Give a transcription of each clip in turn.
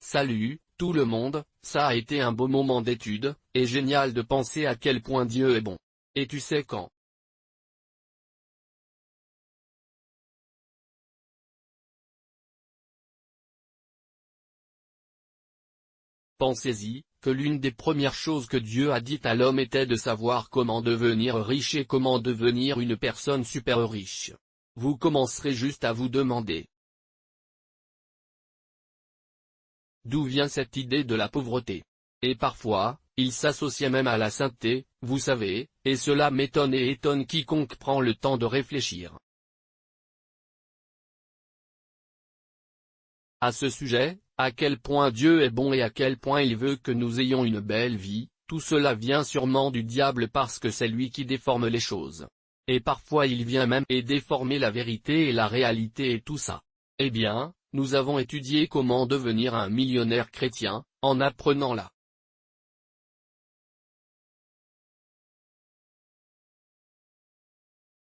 Salut, tout le monde, ça a été un beau moment d'étude, et génial de penser à quel point Dieu est bon. Et tu sais quand? Pensez-y, que l'une des premières choses que Dieu a dites à l'homme était de savoir comment devenir riche et comment devenir une personne super riche. Vous commencerez juste à vous demander. D'où vient cette idée de la pauvreté? Et parfois, il s'associait même à la sainteté, vous savez, et cela m'étonne et étonne quiconque prend le temps de réfléchir. À ce sujet, à quel point Dieu est bon et à quel point il veut que nous ayons une belle vie, tout cela vient sûrement du diable parce que c'est lui qui déforme les choses. Et parfois il vient même et déformer la vérité et la réalité et tout ça. Eh bien, nous avons étudié comment devenir un millionnaire chrétien, en apprenant là.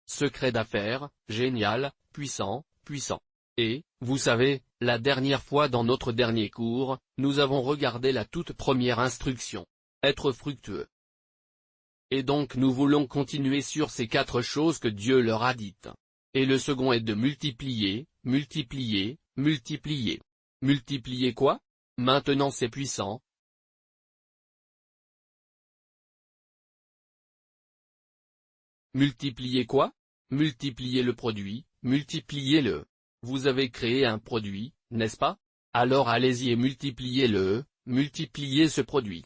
Secret d'affaires, génial, puissant, puissant. Et, vous savez, la dernière fois dans notre dernier cours, nous avons regardé la toute première instruction. Être fructueux. Et donc nous voulons continuer sur ces 4 choses que Dieu leur a dites. Et le second est de multiplier, multiplier, multiplier. Multiplier quoi? Maintenant c'est puissant. Multiplier quoi? Multiplier le produit, multipliez-le. Vous avez créé un produit, n'est-ce pas? Alors allez-y et multipliez-le, multipliez ce produit.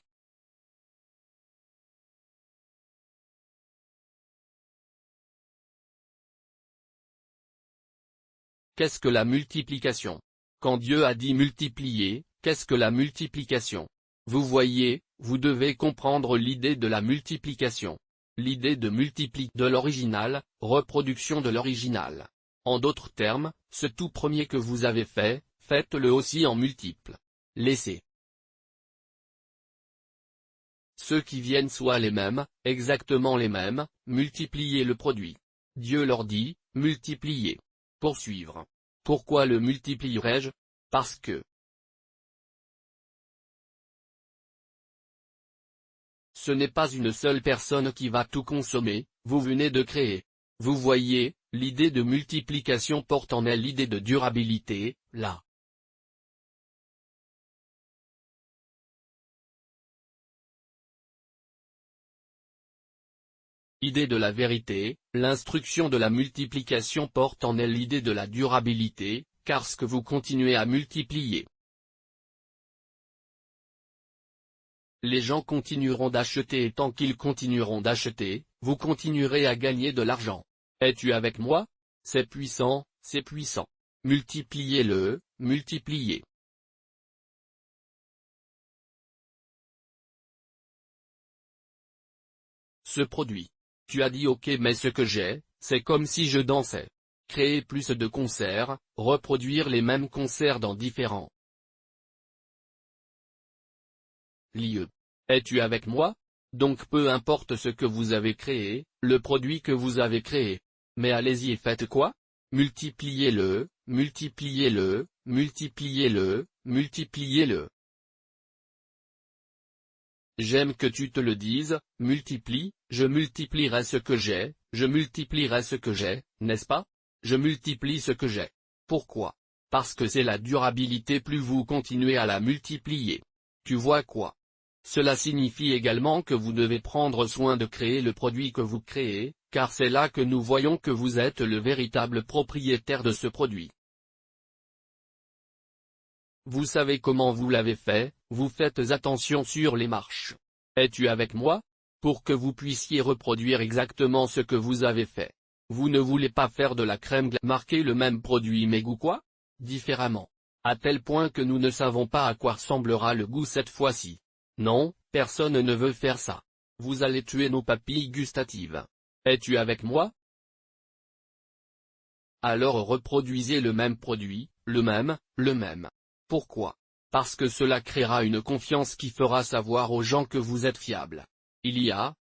Qu'est-ce que la multiplication? Quand Dieu a dit multiplier, qu'est-ce que la multiplication? Vous voyez, vous devez comprendre l'idée de la multiplication. L'idée de multiplier de l'original, reproduction de l'original. En d'autres termes, ce tout premier que vous avez fait, faites-le aussi en multiple. Laissez ceux qui viennent soient les mêmes, exactement les mêmes, multipliez le produit. Dieu leur dit, multipliez. Poursuivre. Pourquoi le multiplierai-je? Parce que ce n'est pas une seule personne qui va tout consommer, vous venez de créer. Vous voyez, l'idée de multiplication porte en elle l'idée de durabilité, là. Idée de la vérité, l'instruction de la multiplication porte en elle l'idée de la durabilité, car ce que vous continuez à multiplier. Les gens continueront d'acheter et tant qu'ils continueront d'acheter, vous continuerez à gagner de l'argent. Es-tu avec moi? C'est puissant, c'est puissant. Multipliez-le, multipliez. Ce produit. Tu as dit ok mais ce que j'ai, c'est comme si je dansais. Créer plus de concerts, reproduire les mêmes concerts dans différents lieux. Es-tu avec moi? Donc peu importe ce que vous avez créé, le produit que vous avez créé. Mais allez-y et faites quoi? Multipliez-le, multipliez-le, multipliez-le, multipliez-le. J'aime que tu te le dises, multiplie, je multiplierai ce que j'ai, je multiplierai ce que j'ai, n'est-ce pas? Je multiplie ce que j'ai. Pourquoi? Parce que c'est la durabilité plus vous continuez à la multiplier. Tu vois quoi? Cela signifie également que vous devez prendre soin de créer le produit que vous créez, car c'est là que nous voyons que vous êtes le véritable propriétaire de ce produit. Vous savez comment vous l'avez fait, vous faites attention sur les marches. Es-tu avec moi? Pour que vous puissiez reproduire exactement ce que vous avez fait. Vous ne voulez pas faire de la crème glacée marquer le même produit mais goût quoi? Différemment. À tel point que nous ne savons pas à quoi ressemblera le goût cette fois-ci. Non, personne ne veut faire ça. Vous allez tuer nos papilles gustatives. Es-tu avec moi? Alors reproduisez le même produit, le même. Pourquoi? Parce que cela créera une confiance qui fera savoir aux gens que vous êtes fiable. Il y a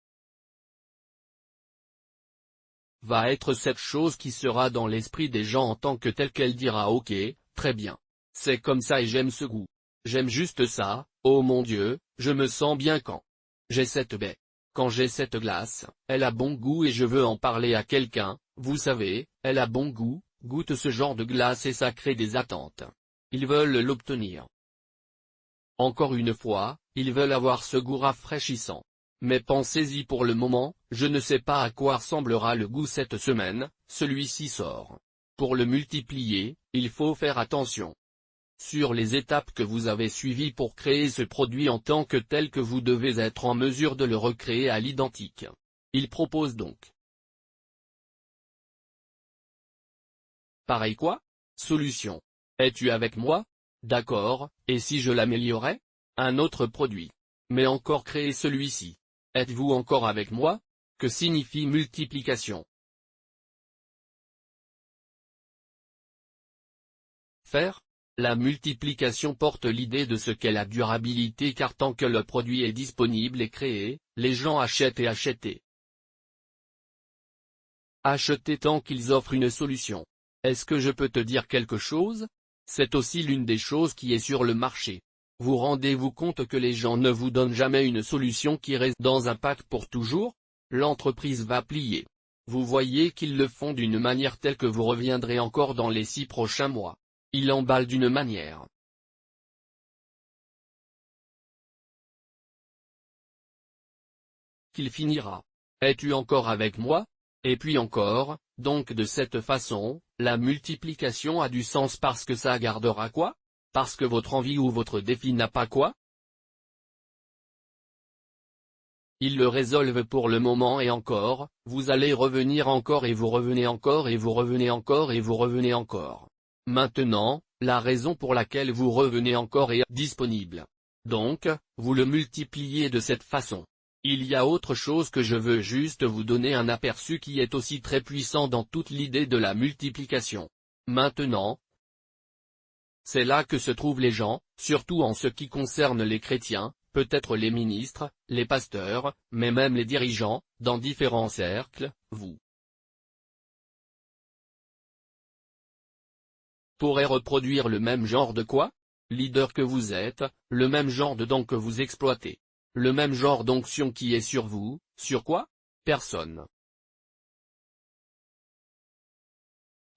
va être cette chose qui sera dans l'esprit des gens en tant que telle qu'elle dira ok, très bien. C'est comme ça et j'aime ce goût. J'aime juste ça, oh mon Dieu, je me sens bien quand j'ai cette baie. Quand j'ai cette glace, elle a bon goût et je veux en parler à quelqu'un, vous savez, elle a bon goût, goûte ce genre de glace et ça crée des attentes. Ils veulent l'obtenir. Encore une fois, ils veulent avoir ce goût rafraîchissant. Mais pensez-y pour le moment, je ne sais pas à quoi ressemblera le goût cette semaine, celui-ci sort. Pour le multiplier, il faut faire attention sur les étapes que vous avez suivies pour créer ce produit en tant que tel que vous devez être en mesure de le recréer à l'identique. Il propose donc. Pareil quoi? Solution. Es-tu avec moi? D'accord, et si je l'améliorais? Un autre produit. Mais encore créer celui-ci. Êtes-vous encore avec moi? Que signifie multiplication? Faire? La multiplication porte l'idée de ce qu'est la durabilité car tant que le produit est disponible et créé, les gens achètent et achètent. Acheter tant qu'ils offrent une solution. Est-ce que je peux te dire quelque chose? C'est aussi l'une des choses qui est sur le marché. Vous rendez-vous compte que les gens ne vous donnent jamais une solution qui reste dans un pack pour toujours? L'entreprise va plier. Vous voyez qu'ils le font d'une manière telle que vous reviendrez encore dans les 6 prochains mois. Ils emballent d'une manière qu'il finira. Es-tu encore avec moi? Et puis encore, donc de cette façon, la multiplication a du sens parce que ça gardera quoi? Parce que votre envie ou votre défi n'a pas quoi? Ils le résolvent pour le moment et encore, vous allez revenir encore et vous revenez encore et vous revenez encore et vous revenez encore. Maintenant, la raison pour laquelle vous revenez encore est disponible. Donc, vous le multipliez de cette façon. Il y a autre chose que je veux juste vous donner un aperçu qui est aussi très puissant dans toute l'idée de la multiplication. Maintenant, c'est là que se trouvent les gens, surtout en ce qui concerne les chrétiens, peut-être les ministres, les pasteurs, mais même les dirigeants, dans différents cercles, vous pourrez reproduire le même genre de quoi? Leader que vous êtes, le même genre de don que vous exploitez. Le même genre d'onction qui est sur vous, sur quoi? Personne.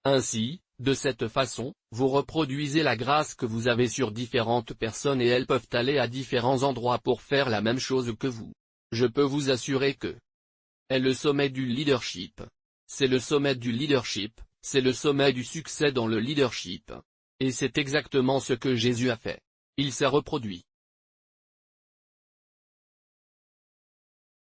Ainsi, de cette façon, vous reproduisez la grâce que vous avez sur différentes personnes et elles peuvent aller à différents endroits pour faire la même chose que vous. Je peux vous assurer que est le sommet du leadership. C'est le sommet du leadership, c'est le sommet du succès dans le leadership. Et c'est exactement ce que Jésus a fait. Il s'est reproduit.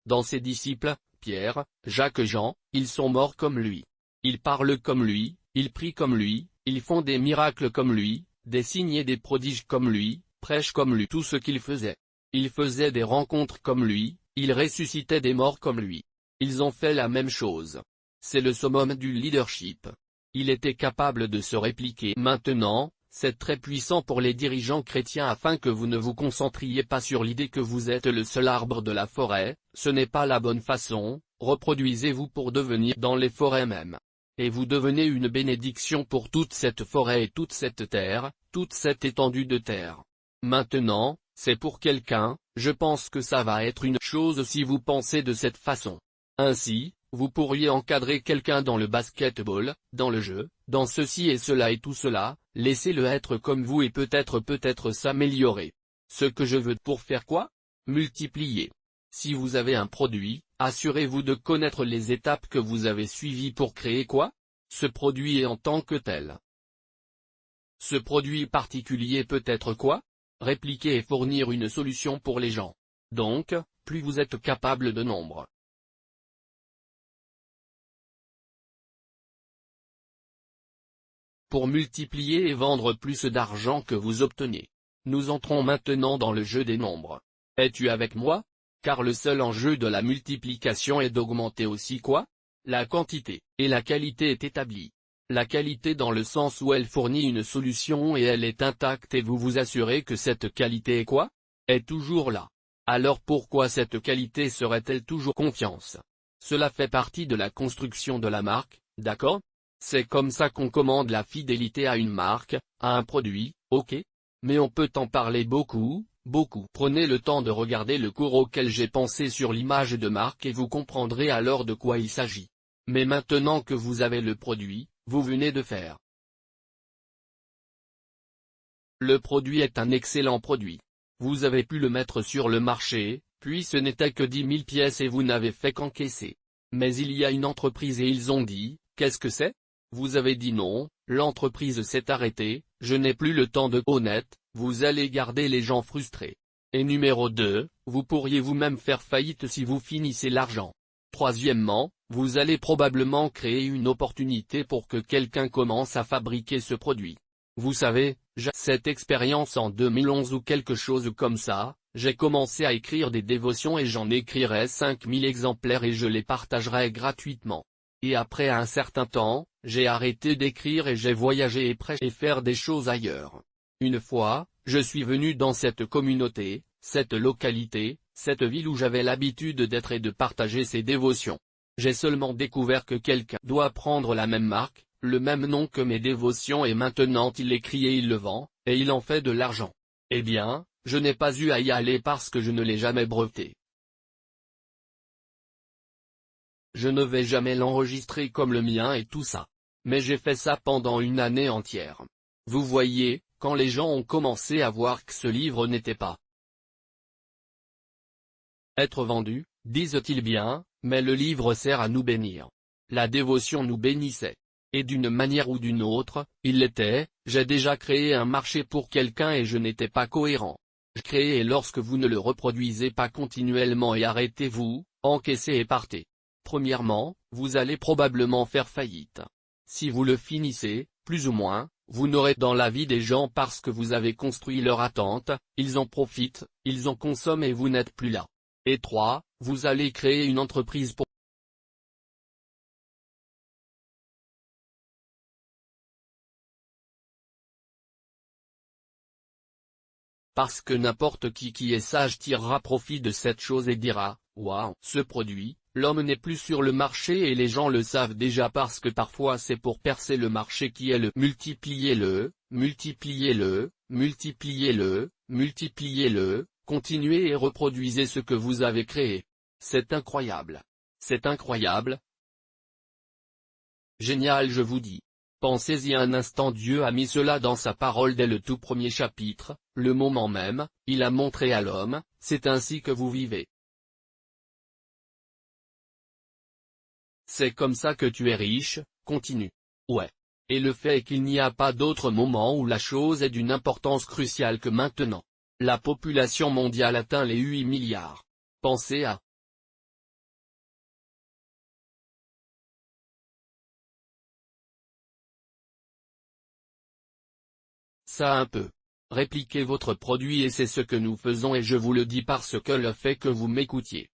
Dans ses disciples, Pierre, Jacques et Jean, ils sont morts comme lui. Ils parlent comme lui, ils prient comme lui, ils font des miracles comme lui, des signes et des prodiges comme lui, prêchent comme lui tout ce qu'ils faisaient. Ils faisaient des rencontres comme lui, ils ressuscitaient des morts comme lui. Ils ont fait la même chose. C'est le summum du leadership. Il était capable de se répliquer. Maintenant, c'est très puissant pour les dirigeants chrétiens afin que vous ne vous concentriez pas sur l'idée que vous êtes le seul arbre de la forêt, ce n'est pas la bonne façon, reproduisez-vous pour devenir dans les forêts même. Et vous devenez une bénédiction pour toute cette forêt et toute cette terre, toute cette étendue de terre. Maintenant, c'est pour quelqu'un, je pense que ça va être une chose si vous pensez de cette façon. Ainsi, vous pourriez encadrer quelqu'un dans le basketball, dans le jeu, dans ceci et cela et tout cela, laissez-le être comme vous et peut-être s'améliorer. Ce que je veux pour faire quoi? Multiplier. Si vous avez un produit, assurez-vous de connaître les étapes que vous avez suivies pour créer quoi? Ce produit est en tant que tel. Ce produit particulier peut être quoi? Répliquer et fournir une solution pour les gens. Donc, plus vous êtes capable de nombre. Pour multiplier et vendre plus d'argent que vous obtenez. Nous entrons maintenant dans le jeu des nombres. Es-tu avec moi? Car le seul enjeu de la multiplication est d'augmenter aussi quoi? La quantité, et la qualité est établie. La qualité dans le sens où elle fournit une solution et elle est intacte et vous vous assurez que cette qualité est quoi? Est toujours là. Alors pourquoi cette qualité serait-elle toujours confiance? Cela fait partie de la construction de la marque, d'accord? C'est comme ça qu'on commande la fidélité à une marque, à un produit, ok? Mais on peut en parler beaucoup, beaucoup. Prenez le temps de regarder le cours auquel j'ai pensé sur l'image de marque et vous comprendrez alors de quoi il s'agit. Mais maintenant que vous avez le produit, vous venez de faire. Le produit est un excellent produit. Vous avez pu le mettre sur le marché, puis ce n'était que 10 000 pièces et vous n'avez fait qu'encaisser. Mais il y a une entreprise et ils ont dit, qu'est-ce que c'est? Vous avez dit non, l'entreprise s'est arrêtée, je n'ai plus le temps de honnête, vous allez garder les gens frustrés. Et numéro 2, vous pourriez vous-même faire faillite si vous finissez l'argent. Troisièmement, vous allez probablement créer une opportunité pour que quelqu'un commence à fabriquer ce produit. Vous savez, j'ai cette expérience en 2011 ou quelque chose comme ça, j'ai commencé à écrire des dévotions et j'en écrirai 5000 exemplaires et je les partagerai gratuitement. Et après un certain temps, j'ai arrêté d'écrire et j'ai voyagé et prêché et faire des choses ailleurs. Une fois, je suis venu dans cette communauté, cette localité, cette ville où j'avais l'habitude d'être et de partager ces dévotions. J'ai seulement découvert que quelqu'un doit prendre la même marque, le même nom que mes dévotions et maintenant il l'écrit et il le vend, et il en fait de l'argent. Eh bien, je n'ai pas eu à y aller parce que je ne l'ai jamais breveté. Je ne vais jamais l'enregistrer comme le mien et tout ça. Mais j'ai fait ça pendant une année entière. Vous voyez, quand les gens ont commencé à voir que ce livre n'était pas être vendu, disent-ils bien, mais le livre sert à nous bénir. La dévotion nous bénissait. Et d'une manière ou d'une autre, il l'était, j'ai déjà créé un marché pour quelqu'un et je n'étais pas cohérent. Je crée et lorsque vous ne le reproduisez pas continuellement et arrêtez-vous, encaissez et partez. Premièrement, vous allez probablement faire faillite. Si vous le finissez, plus ou moins, vous n'aurez dans la vie des gens parce que vous avez construit leur attente, ils en profitent, ils en consomment et vous n'êtes plus là. Et 3, vous allez créer une entreprise pour parce que n'importe qui est sage tirera profit de cette chose et dira, waouh, ce produit, l'homme n'est plus sur le marché et les gens le savent déjà parce que parfois c'est pour percer le marché qui est le multipliez-le, multipliez-le, multipliez-le, multipliez-le, continuez et reproduisez ce que vous avez créé. C'est incroyable. C'est incroyable. Génial je vous dis. Pensez-y un instant, Dieu a mis cela dans sa parole dès le tout premier chapitre, le moment même, il a montré à l'homme, c'est ainsi que vous vivez. C'est comme ça que tu es riche, continue. Ouais. Et le fait est qu'il n'y a pas d'autre moment où la chose est d'une importance cruciale que maintenant. La population mondiale atteint les 8 milliards. Pensez à ça un peu. Répliquez votre produit et c'est ce que nous faisons et je vous le dis parce que le fait que vous m'écoutiez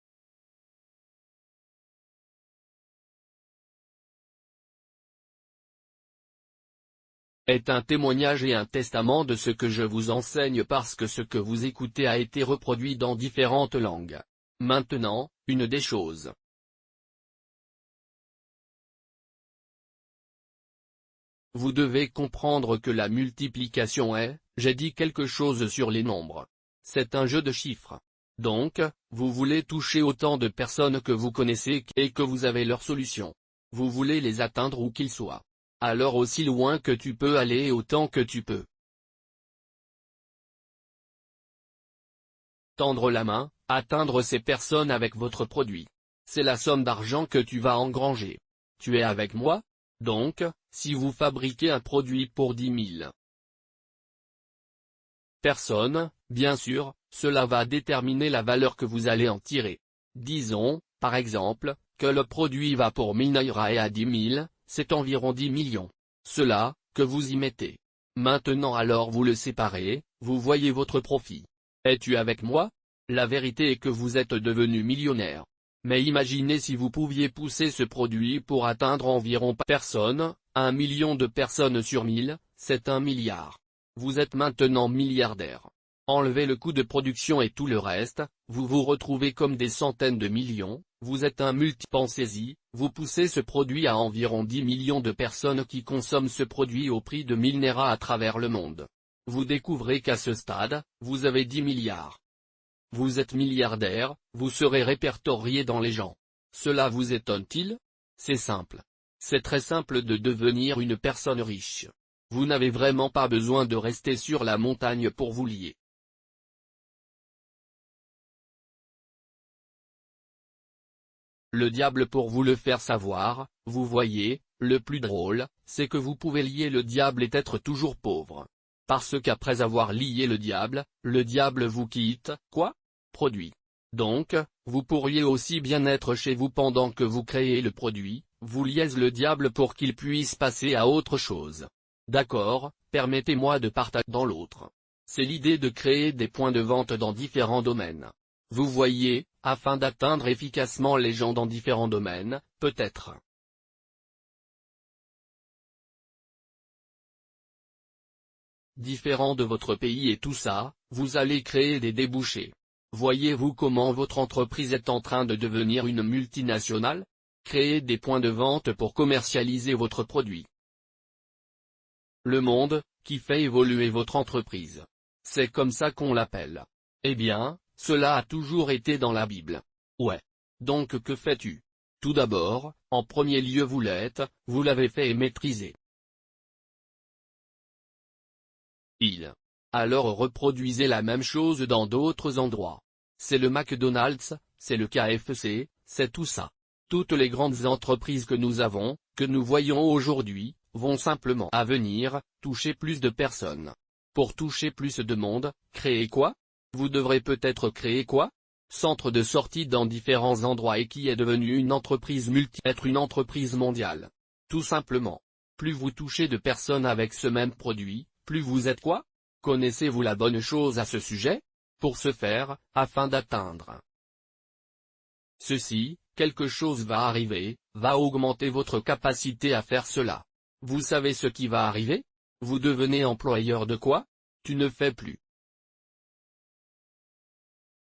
est un témoignage et un testament de ce que je vous enseigne parce que ce que vous écoutez a été reproduit dans différentes langues. Maintenant, une des choses. Vous devez comprendre que la multiplication est, j'ai dit quelque chose sur les nombres. C'est un jeu de chiffres. Donc, vous voulez toucher autant de personnes que vous connaissez et que vous avez leur solution. Vous voulez les atteindre où qu'ils soient. Alors aussi loin que tu peux aller et autant que tu peux. Tendre la main, atteindre ces personnes avec votre produit. C'est la somme d'argent que tu vas engranger. Tu es avec moi? Donc, si vous fabriquez un produit pour 10 000 personnes, bien sûr, cela va déterminer la valeur que vous allez en tirer. Disons, par exemple, que le produit va pour 1000 naira et à 10 000, c'est environ 10 millions. Cela, que vous y mettez. Maintenant alors vous le séparez, vous voyez votre profit. Es-tu avec moi? La vérité est que vous êtes devenu millionnaire. Mais imaginez si vous pouviez pousser ce produit pour atteindre environ personnes, 1 million de personnes sur 1000, c'est 1 milliard. Vous êtes maintenant milliardaire. Enlevez le coût de production et tout le reste, vous vous retrouvez comme des centaines de millions, vous êtes un pensez-y, vous poussez ce produit à environ 10 millions de personnes qui consomment ce produit au prix de 1000 naira à travers le monde. Vous découvrez qu'à ce stade, vous avez 10 milliards. Vous êtes milliardaire, vous serez répertorié dans les gens. Cela vous étonne-t-il? C'est simple. C'est très simple de devenir une personne riche. Vous n'avez vraiment pas besoin de rester sur la montagne pour vous lier. Le diable pour vous le faire savoir, vous voyez, le plus drôle, c'est que vous pouvez lier le diable et être toujours pauvre. Parce qu'après avoir lié le diable vous quitte, quoi? Produit. Donc, vous pourriez aussi bien être chez vous pendant que vous créez le produit, vous liez le diable pour qu'il puisse passer à autre chose. D'accord, permettez-moi de partager dans l'autre. C'est l'idée de créer des points de vente dans différents domaines. Vous voyez, afin d'atteindre efficacement les gens dans différents domaines, peut-être. Différent de votre pays et tout ça, vous allez créer des débouchés. Voyez-vous comment votre entreprise est en train de devenir une multinationale? Créez des points de vente pour commercialiser votre produit. Le monde, qui fait évoluer votre entreprise. C'est comme ça qu'on l'appelle. Eh bien, cela a toujours été dans la Bible. Ouais. Donc que fais-tu? Tout d'abord, en premier lieu vous l'avez fait et maîtrisé. Alors reproduisez la même chose dans d'autres endroits. C'est le McDonald's, c'est le KFC, c'est tout ça. Toutes les grandes entreprises que nous avons, que nous voyons aujourd'hui, vont simplement à venir, toucher plus de personnes. Pour toucher plus de monde, créer quoi? Vous devrez peut-être créer quoi? Centre de sortie dans différents endroits et qui est devenu une entreprise être une entreprise mondiale. Tout simplement. Plus vous touchez de personnes avec ce même produit, plus vous êtes quoi? Connaissez-vous la bonne chose à ce sujet? Pour ce faire, afin d'atteindre ceci, quelque chose va arriver, va augmenter votre capacité à faire cela. Vous savez ce qui va arriver? Vous devenez employeur de quoi? Tu ne fais plus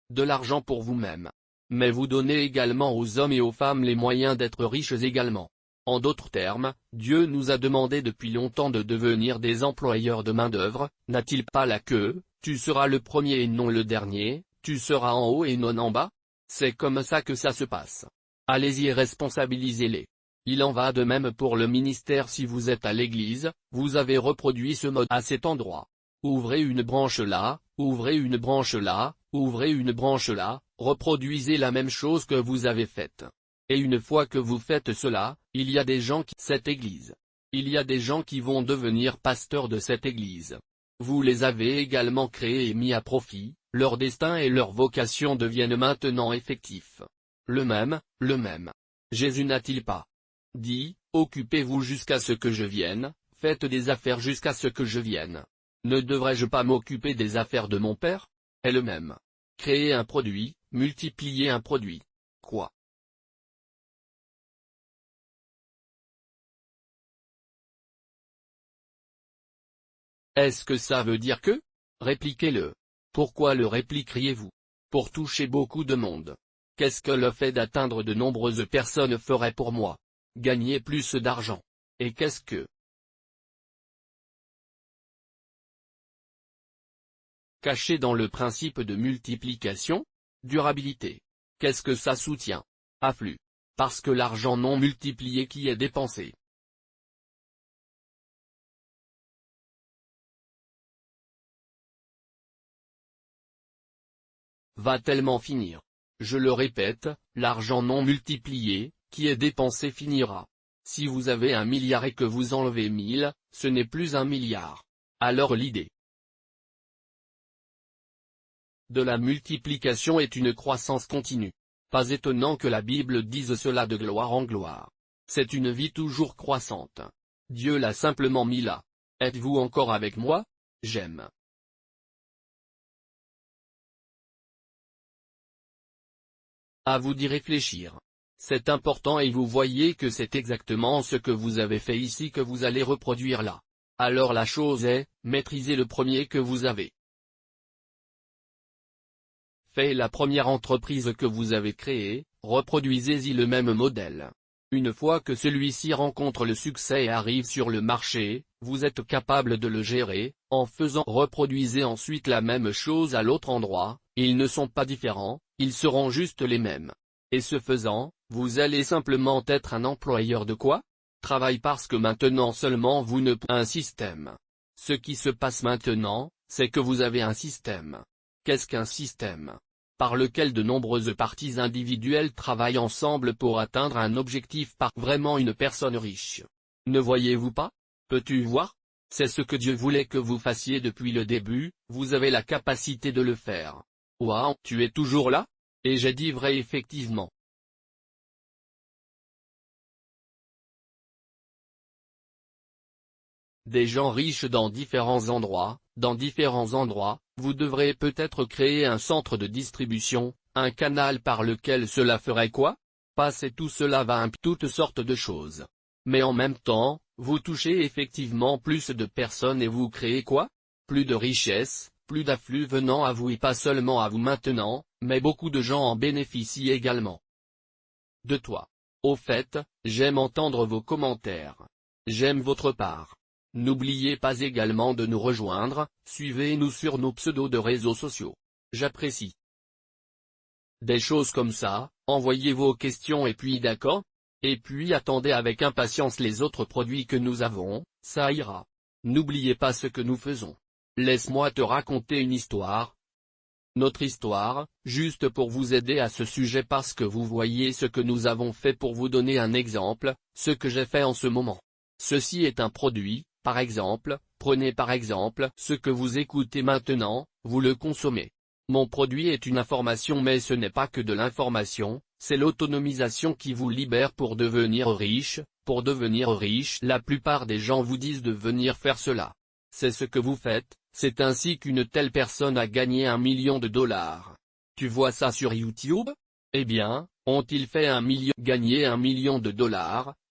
de l'argent pour vous-même. Mais vous donnez également aux hommes et aux femmes les moyens d'être riches également. En d'autres termes, Dieu nous a demandé depuis longtemps de devenir des employeurs de main-d'œuvre, n'a-t-il pas là que, tu seras le premier et non le dernier, tu seras en haut et non en bas? C'est comme ça que ça se passe. Allez-y et responsabilisez-les. Il en va de même pour le ministère. Si vous êtes à l'église, vous avez reproduit ce mode à cet endroit. Ouvrez une branche là, ouvrez une branche là, ouvrez une branche là, reproduisez la même chose que vous avez faite. Et une fois que vous faites cela, il y a des gens cette église. Il y a des gens qui vont devenir pasteurs de cette église. Vous les avez également créés et mis à profit, leur destin et leur vocation deviennent maintenant effectifs. Le même. Jésus n'a-t-il pas dit, occupez-vous jusqu'à ce que je vienne, faites des affaires jusqu'à ce que je vienne. Ne devrais-je pas m'occuper des affaires de mon Père? Est le même. Créer un produit, multiplier un produit. Quoi? Est-ce que ça veut dire que? Répliquez-le. Pourquoi le répliqueriez-vous? Pour toucher beaucoup de monde. Qu'est-ce que le fait d'atteindre de nombreuses personnes ferait pour moi? Gagner plus d'argent. Et qu'est-ce que? Caché dans le principe de multiplication? Durabilité. Qu'est-ce que ça soutient? Afflux. Parce que l'argent non multiplié qui est dépensé va tellement finir. Je le répète, l'argent non multiplié, qui est dépensé finira. Si vous avez 1 milliard et que vous enlevez 1000, ce n'est plus 1 milliard. Alors l'idée de la multiplication est une croissance continue. Pas étonnant que la Bible dise cela de gloire en gloire. C'est une vie toujours croissante. Dieu l'a simplement mis là. Êtes-vous encore avec moi? J'aime. À vous d'y réfléchir. C'est important et vous voyez que c'est exactement ce que vous avez fait ici que vous allez reproduire là. Alors la chose est, maîtrisez le premier que vous avez fait, la première entreprise que vous avez créée, reproduisez-y le même modèle. Une fois que celui-ci rencontre le succès et arrive sur le marché, Vous êtes capable de le gérer, en faisant reproduisez ensuite la même chose à l'autre endroit, ils ne sont pas différents, ils seront juste les mêmes. Et ce faisant, vous allez simplement être un employeur de quoi? Travail parce que maintenant seulement vous ne un système. Ce qui se passe maintenant, c'est que vous avez un système. Qu'est-ce qu'un système? Par lequel de nombreuses parties individuelles travaillent ensemble pour atteindre un objectif par vraiment une personne riche. Ne voyez-vous pas? Peux-tu voir? C'est ce que Dieu voulait que vous fassiez depuis le début, vous avez la capacité de le faire. Waouh, tu es toujours là? Et j'ai dit vrai effectivement. Des gens riches dans différents endroits, vous devrez peut-être créer un centre de distribution, un canal par lequel cela ferait quoi? Passer tout cela va impliquer toutes sortes de choses. Mais en même temps, vous touchez effectivement plus de personnes et vous créez quoi? Plus de richesse, plus d'afflux venant à vous et pas seulement à vous maintenant, mais beaucoup de gens en bénéficient également. De toi. Au fait, j'aime entendre vos commentaires. J'aime votre part. N'oubliez pas également de nous rejoindre, suivez-nous sur nos pseudos de réseaux sociaux. J'apprécie. Des choses comme ça, envoyez vos questions et puis d'accord? Et puis attendez avec impatience les autres produits que nous avons, ça ira. N'oubliez pas ce que nous faisons. Laisse-moi te raconter une histoire. Notre histoire, juste pour vous aider à ce sujet parce que vous voyez ce que nous avons fait pour vous donner un exemple, ce que j'ai fait en ce moment. Ceci est un produit, par exemple, prenez par exemple ce que vous écoutez maintenant, vous le consommez. Mon produit est une information mais ce n'est pas que de l'information, c'est l'autonomisation qui vous libère pour devenir riche. Pour devenir riche, la plupart des gens vous disent de venir faire cela. C'est ce que vous faites, c'est ainsi qu'une telle personne a gagné $1 million. Tu vois ça sur YouTube? Eh bien, ont-ils fait gagné $1 million?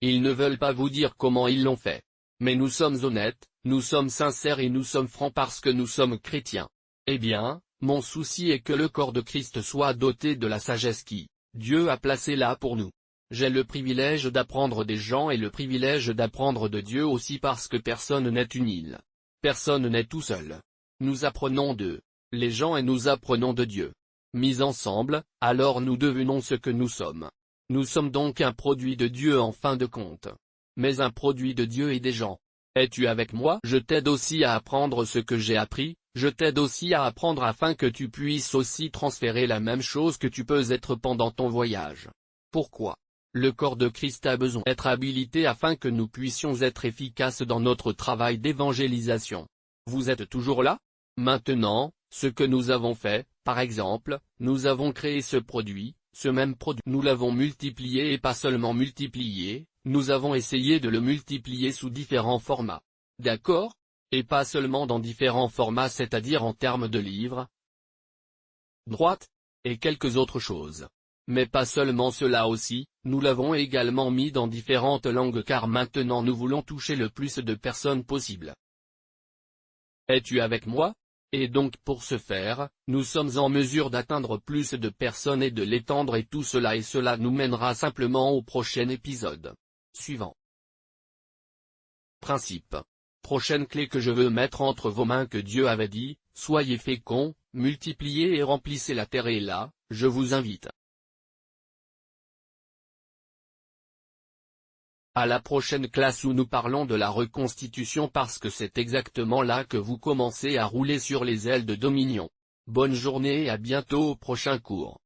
Ils ne veulent pas vous dire comment ils l'ont fait. Mais nous sommes honnêtes, nous sommes sincères et nous sommes francs parce que nous sommes chrétiens. Eh bien, mon souci est que le corps de Christ soit doté de la sagesse qui, Dieu a placée là pour nous. J'ai le privilège d'apprendre des gens et le privilège d'apprendre de Dieu aussi parce que personne n'est une île. Personne n'est tout seul. Nous apprenons d'eux, les gens et nous apprenons de Dieu. Mis ensemble, alors nous devenons ce que nous sommes. Nous sommes donc un produit de Dieu en fin de compte. Mais un produit de Dieu et des gens. Es-tu avec moi? Je t'aide aussi à apprendre ce que j'ai appris, je t'aide aussi à apprendre afin que tu puisses aussi transférer la même chose que tu peux être pendant ton voyage. Pourquoi? Le corps de Christ a besoin d'être habilité afin que nous puissions être efficaces dans notre travail d'évangélisation. Vous êtes toujours là? Maintenant, ce que nous avons fait, par exemple, nous avons créé ce produit, ce même produit. Nous l'avons multiplié et pas seulement multiplié, nous avons essayé de le multiplier sous différents formats. D'accord? Et pas seulement dans différents formats, c'est-à-dire en termes de livres, droite, et quelques autres choses. Mais pas seulement cela aussi, nous l'avons également mis dans différentes langues car maintenant nous voulons toucher le plus de personnes possible. Es-tu avec moi? Et donc pour ce faire, nous sommes en mesure d'atteindre plus de personnes et de l'étendre et tout cela nous mènera simplement au prochain épisode. Suivant. Principe. Prochaine clé que je veux mettre entre vos mains que Dieu avait dit, soyez féconds, multipliez et remplissez la terre et là, je vous invite. À la prochaine classe où nous parlons de la reconstitution parce que c'est exactement là que vous commencez à rouler sur les ailes de Dominion. Bonne journée et à bientôt au prochain cours.